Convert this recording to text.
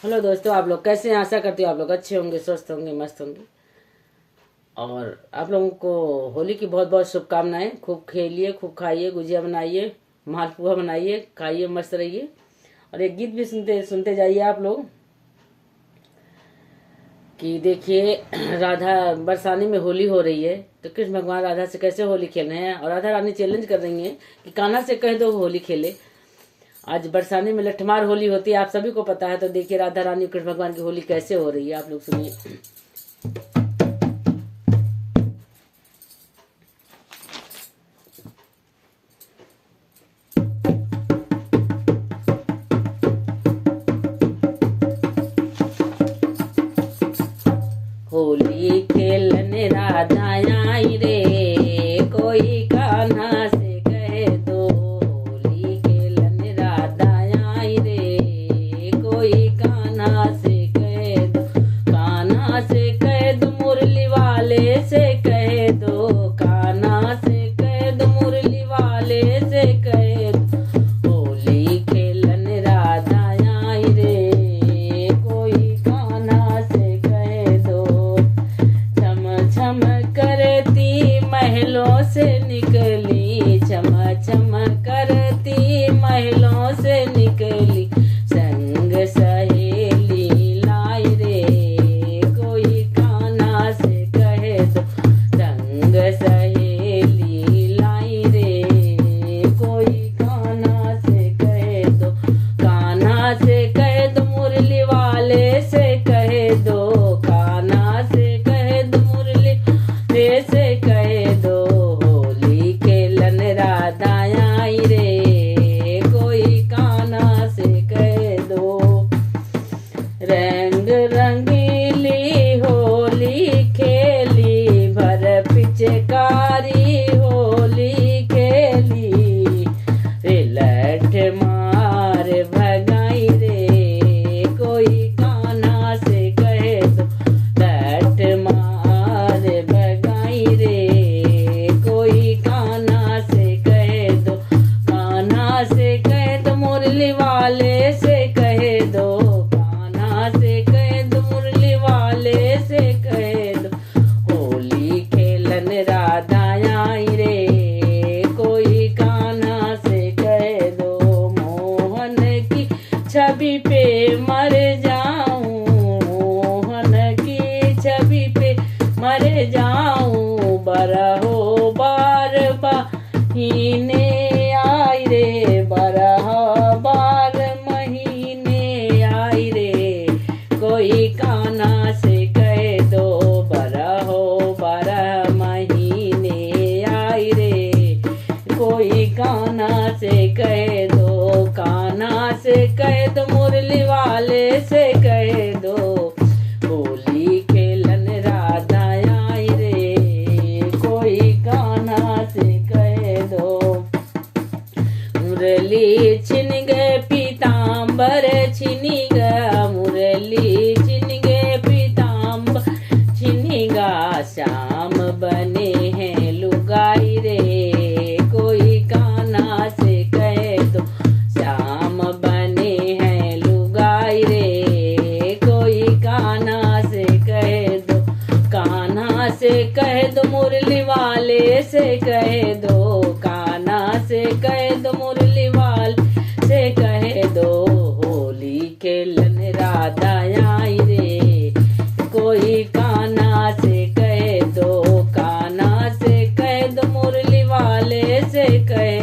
Hello दोस्तों, आप लोग कैसे हैं? आशा करती हूँ आप लोग अच्छे होंगे, स्वस्थ होंगे, मस्त होंगे। और आप लोगों को होली की बहुत बहुत शुभकामनाएं। खूब खेलिए, खूब खाइए, गुजिया बनाइए, मालपुआ बनाइए, खाइए, मस्त रहिए। और एक गीत भी सुनते सुनते जाइए आप लोग कि देखिए राधा बरसाने में होली हो रही है तो कृष्ण भगवान राधा से कैसे होली खेल रहे हैं। और राधा रानी चैलेंज कर रही हैं कि कान्हा से कह दो होली खेले। आज बरसाने में लठमार होली होती है, आप सभी को पता है। तो देखिए राधा रानी कृष्ण भगवान की होली कैसे हो रही है, आप लोग सुनिए। होली खेलने राधा आई रे, कोई कान्हा से कह दो। होली खेलने राधा आई रे, कोई कान्हा से कह दो। कान्हा से कह दो, मुरली वाले से कह दो। कान्हा से कह दो, मुरली वाले से कह दो। होली खेलने राधा आई रे, कोई कान्हा से कह दो। छम करती महलों से निकली, छम छम करती महलों से निकली। संग सहेली लाई रे, कोई कान्हा से कह दो। संग सहेली लाई रे, कोई कान्हा से कह दो। कान्हा से कह दो, मुरली वाले से कह दो। कान्हा से कह दो, से कह दो। होली खेलन राधा आई रे, कोई कान्हा से कह दो। रंग रंगीली होली खेली, भर पिचकारी होली खेली। लठ मार भगाई रे, कोई कान्हा से कह दो। लठ मार भगाई रे, कोई कान्हा से कह दो। कान्हा से कह दो, मुरली वाले से कह दो। कान्हा से कह दो, मुरली वाले से कह दो। होली खेलन राधा आई रे, कोई कान्हा से कह दो। मोहन की छवि पे मर जाऊं, मोहन की छवि पे मर जाऊं। बरहो बार महीने आई रे, बरहो बार महीने आई रे, कोई कान्हा से कह दो। बरहो बारह महीने आई रे, कोई कान्हा से कह दो। कान्हा से कह दो, मुरली वाले से कह दो। होली खेलन राधा आई रे, कोई कान्हा से कह दो। मुरली छिन गए पीताम्बर छिनी गा, मुरली छिन गए पीताम्बर छिनी गा। श्याम बने हैं लुगाई रे, कोई कान्हा से कह दो। श्याम बने हैं लुगाई रे, कोई कान्हा से कह दो। कान्हा से कह दो, मुरली वाले से कह दो। कान्हा से कह दो, मुरली वाले से कह दो। होली खेलन राधा आई रे, कोई कान्हा से कह दो। कान्हा से कह दो, मुरली वाले से कह